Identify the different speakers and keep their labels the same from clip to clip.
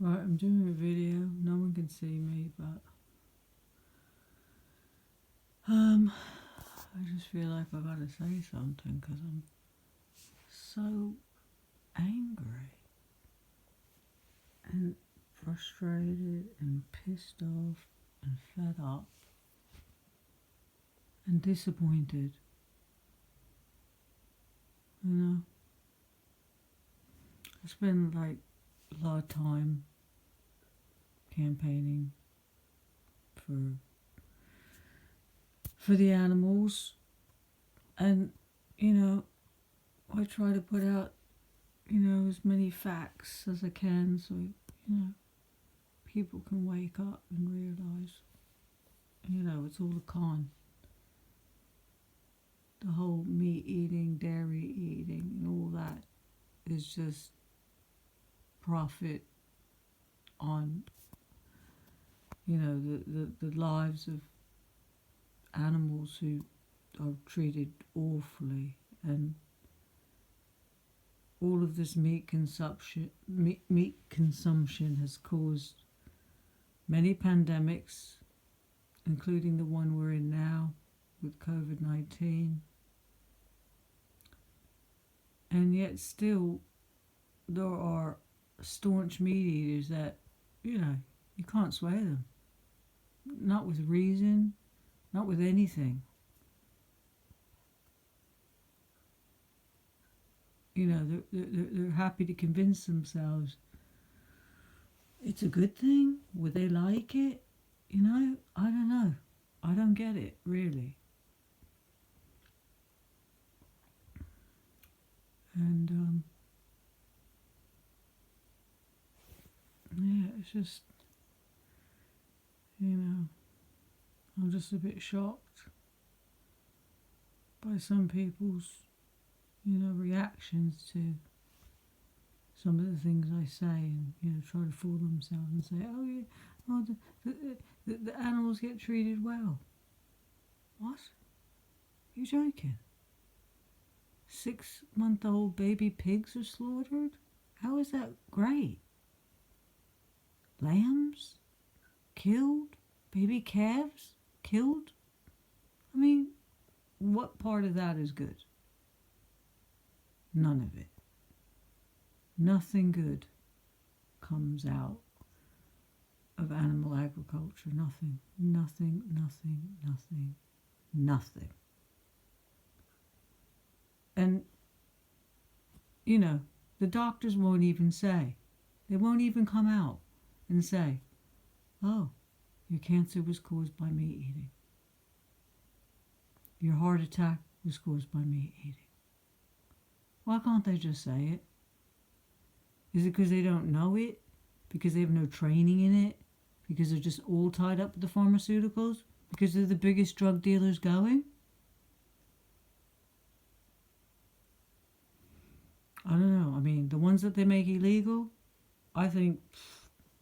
Speaker 1: Right, I'm doing a video. No one can see me, but I just feel like I gotta say something because I'm so angry and frustrated and pissed off and fed up and disappointed. You know, I spend like a lot of time campaigning for for the animals, and you know, I try to put out as many facts as I can, so people can wake up and realize it's all a con. The whole meat eating, dairy eating, and all that is just profit on the lives of animals who are treated awfully, and all of this meat consumption has caused many pandemics, including the one we're in now with COVID-19. And yet still there are staunch meat eaters that, you can't sway them. Not with reason, not with anything. They're happy to convince themselves it's a good thing. Would they like it? I don't know. I don't get it, really. And, yeah, it's just, I'm just a bit shocked by some people's, reactions to some of the things I say, and try to fool themselves and say, "Oh yeah, oh the animals get treated well." What? You joking? 6-month-old baby pigs are slaughtered? How is that great? Lambs killed, baby calves killed. I mean, what part of that is good? None of it. Nothing good comes out of animal agriculture. Nothing. Nothing, nothing, nothing, nothing. And, the doctors won't even say. They won't even come out and say, "Oh, your cancer was caused by meat eating. Your heart attack was caused by meat eating." Why can't they just say it? Is it because they don't know it? Because they have no training in it? Because they're just all tied up with the pharmaceuticals? Because they're the biggest drug dealers going? I don't know. I mean, the ones that they make illegal, I think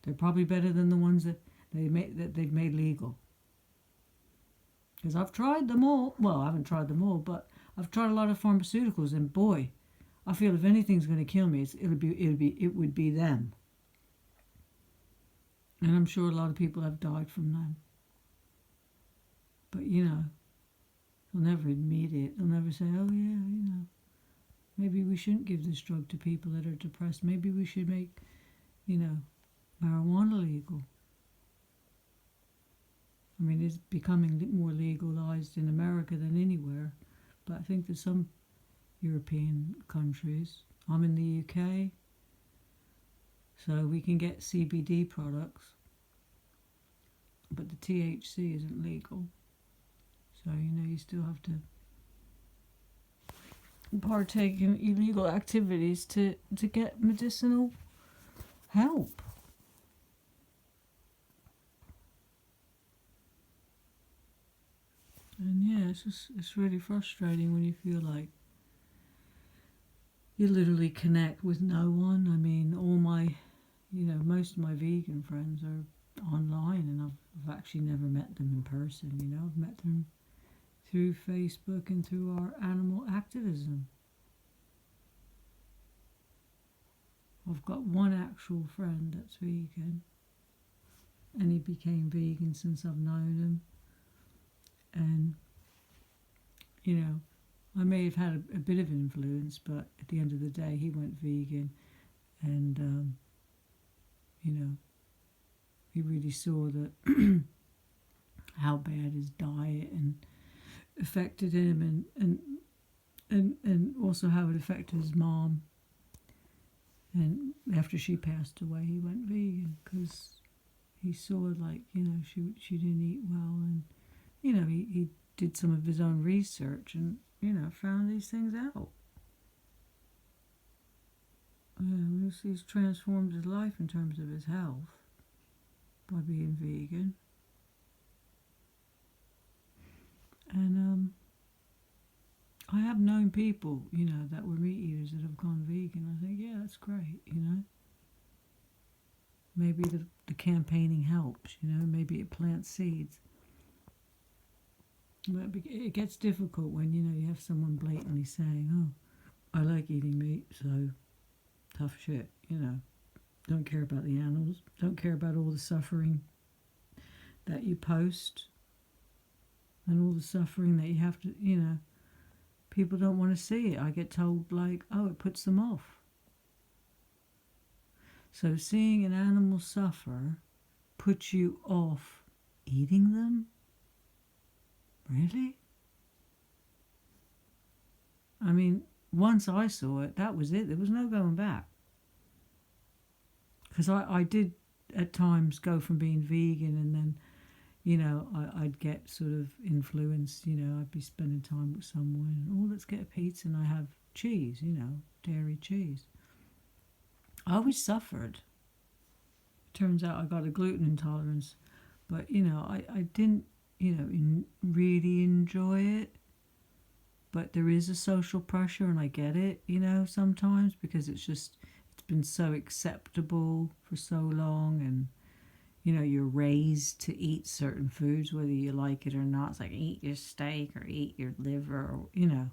Speaker 1: they're probably better than the ones that they've made legal. Because I've tried them all. Well, I haven't tried them all, but I've tried a lot of pharmaceuticals, and boy, I feel if anything's going to kill me, it would be them. And I'm sure a lot of people have died from them. But they'll never admit it. They'll never say, "Oh yeah, maybe we shouldn't give this drug to people that are depressed. Maybe we should make, marijuana legal." I mean, it's becoming more legalized in America than anywhere, but I think there's some European countries. I'm in the UK, so we can get CBD products, but the THC isn't legal. So, you still have to partake in illegal activities to get medicinal help. And yeah, it's really frustrating when you feel like you literally connect with no one. I mean, all my, most of my vegan friends are online, and I've actually never met them in person. I've met them through Facebook and through our animal activism. I've got one actual friend that's vegan, and he became vegan since I've known him. And, you know, I may have had a bit of influence, but at the end of the day, he went vegan. And, you know, he really saw that how bad his diet and affected him, and also how it affected his mom. And after she passed away, he went vegan because he saw, like, you know, she didn't eat well. And, you know, he did some of his own research and, you know, found these things out. He's transformed his life in terms of his health by being vegan. And I have known people, you know, that were meat eaters that have gone vegan. I think, yeah, that's great, you know. Maybe the campaigning helps, you know. Maybe it plants seeds. But it gets difficult when, you know, you have someone blatantly saying, oh, I like eating meat, so tough shit, you know. Don't care about the animals. Don't care about all the suffering that you post and all the suffering that you have to, you know. People don't want to see it. I get told, like, oh, it puts them off. So seeing an animal suffer puts you off eating them? Really? I mean, once I saw it, that was it. There was no going back. Because I did at times go from being vegan, and then, you know, I'd get sort of influenced, you know, I'd be spending time with someone, and, oh, let's get a pizza, and I have cheese, you know, dairy cheese. I always suffered. Turns out I got a gluten intolerance, but, you know, I didn't, you know, really enjoy it. But there is a social pressure, and I get it, you know, sometimes, because it's been so acceptable for so long, and, you know, you're raised to eat certain foods, whether you like it or not. It's like, eat your steak or eat your liver, or, you know,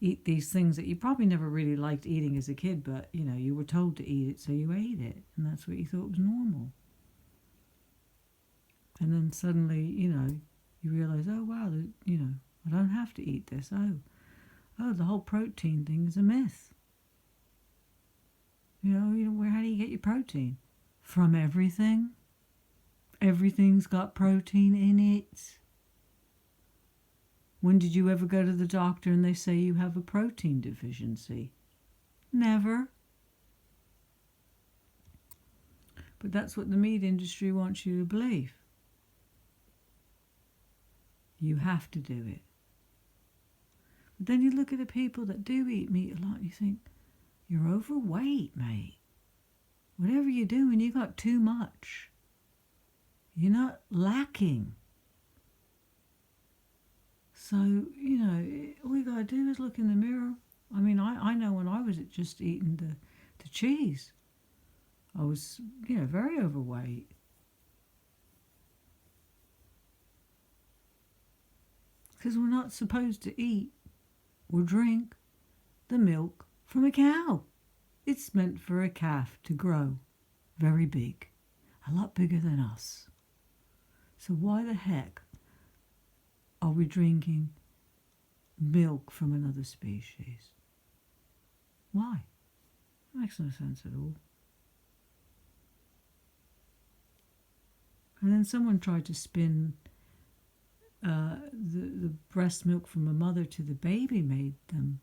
Speaker 1: eat these things that you probably never really liked eating as a kid, but, you know, you were told to eat it, so you ate it, and that's what you thought was normal. And then suddenly, you know, you realize, oh, wow, you know, I don't have to eat this. Oh, the whole protein thing is a myth. You know, how do you get your protein? From everything. Everything's got protein in it. When did you ever go to the doctor and they say you have a protein deficiency? Never. But that's what the meat industry wants you to believe. You have to do it. But then you look at the people that do eat meat a lot and you think, you're overweight, mate. Whatever you're doing, you got too much. You're not lacking. So, you know, all you got to do is look in the mirror. I mean, I know when I was just eating the cheese, I was, you know, very overweight. Because we're not supposed to eat or drink the milk from a cow. It's meant for a calf to grow very big, a lot bigger than us. So why the heck are we drinking milk from another species? Why? It makes no sense at all. And then someone tried to spin the breast milk from a mother to the baby, made them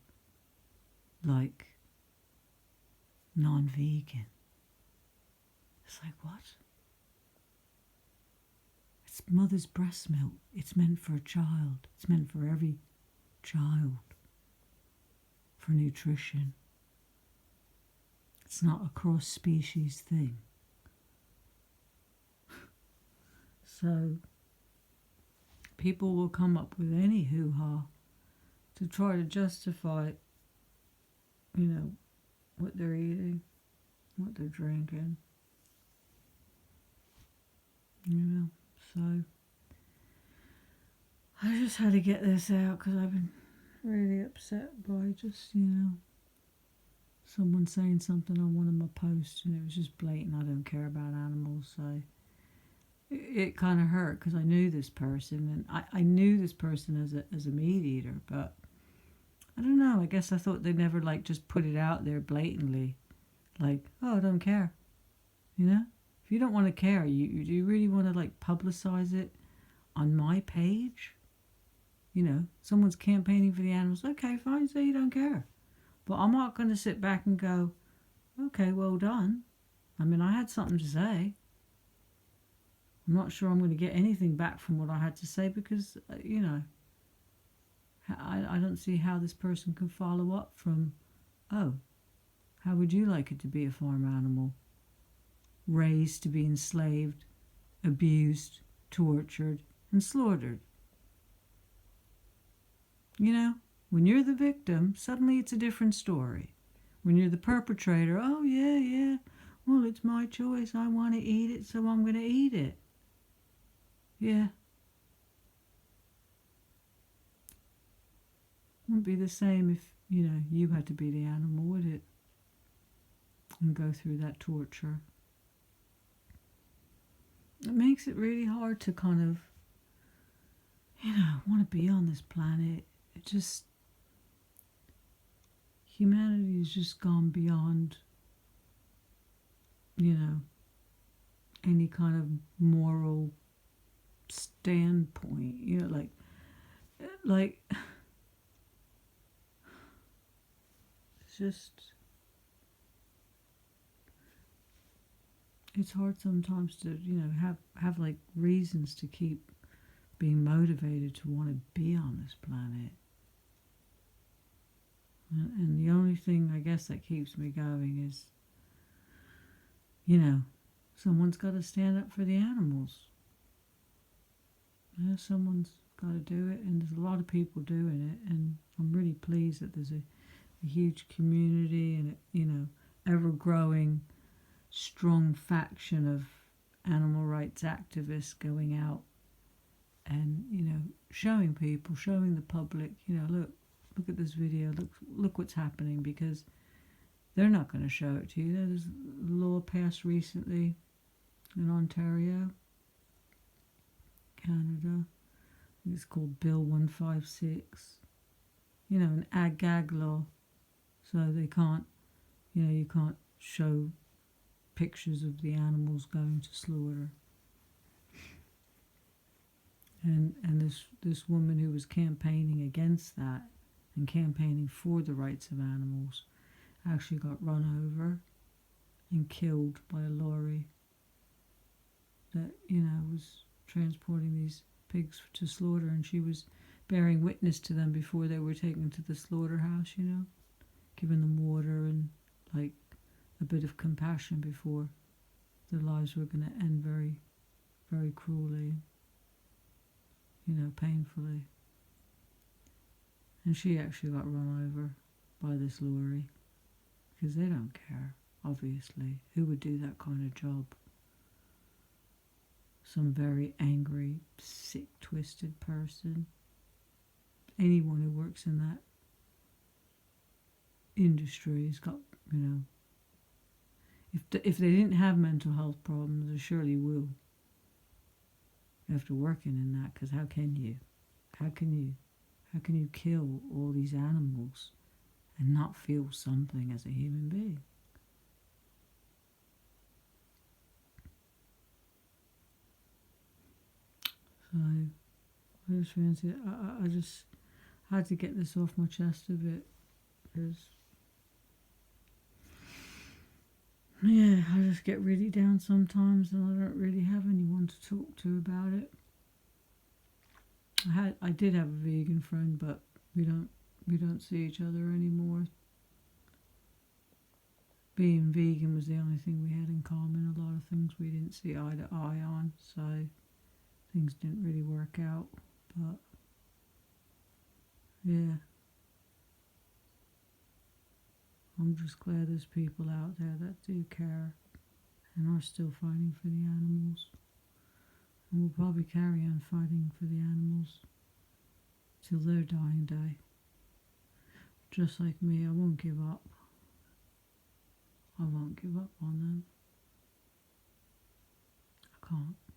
Speaker 1: like non-vegan. It's like, what? It's mother's breast milk. It's meant for a child. It's meant for every child, for nutrition. It's not a cross-species thing. So people will come up with any hoo-ha to try to justify, you know, what they're eating, what they're drinking. You know, so I just had to get this out because I've been really upset by just, you know, someone saying something on one of my posts, and it was just blatant. I don't care about animals, so it kind of hurt because I knew this person, and I knew this person as a meat eater, but I don't know. I guess I thought they'd never like just put it out there blatantly, like, oh, I don't care. You know, if you don't want to care, do you really want to like publicize it on my page? You know, someone's campaigning for the animals. Okay, fine, say you don't care, but I'm not going to sit back and go, okay, well done. I mean, I had something to say. I'm not sure I'm going to get anything back from what I had to say because, you know, I don't see how this person can follow up from, oh, how would you like it to be a farm animal? Raised to be enslaved, abused, tortured, and slaughtered. You know, when you're the victim, suddenly it's a different story. When you're the perpetrator, oh, yeah, well, it's my choice. I want to eat it, so I'm going to eat it. Yeah. Wouldn't be the same if, you know, you had to be the animal, would it? And go through that torture. It makes it really hard to kind of, you know, want to be on this planet. It just, humanity has just gone beyond, you know, any kind of moral standpoint. You know, like, it's just, it's hard sometimes to, you know, have like reasons to keep being motivated to want to be on this planet. And the only thing I guess that keeps me going is, you know, someone's got to stand up for the animals. Yeah, someone's got to do it, and there's a lot of people doing it, and I'm really pleased that there's a huge community and, you know, ever-growing, strong faction of animal rights activists going out and, you know, showing people, showing the public, you know, look at this video, look what's happening, because they're not going to show it to you. There's a law passed recently in Ontario, Canada. I think it's called Bill 156. You know, an ag-gag law. So they can't, you know, you can't show pictures of the animals going to slaughter. And this woman who was campaigning against that and campaigning for the rights of animals actually got run over and killed by a lorry that, you know, was transporting these pigs to slaughter, and she was bearing witness to them before they were taken to the slaughterhouse, you know, giving them water and like a bit of compassion before their lives were going to end very, very cruelly, you know, painfully. And she actually got run over by this lorry because they don't care, obviously. Who would do that kind of job? Some very angry, sick, twisted person. Anyone who works in that industry has got, you know, if they didn't have mental health problems, they surely will after working in that, because how can you kill all these animals and not feel something as a human being? So I just fancy I just had to get this off my chest a bit, because yeah, I just get really down sometimes, and I don't really have anyone to talk to about it. I did have a vegan friend, but we don't see each other anymore. Being vegan was the only thing we had in common. A lot of things we didn't see eye to eye on, so things didn't really work out. But yeah, I'm just glad there's people out there that do care and are still fighting for the animals. And we'll probably carry on fighting for the animals till their dying day. Just like me, I won't give up. I won't give up on them. I can't.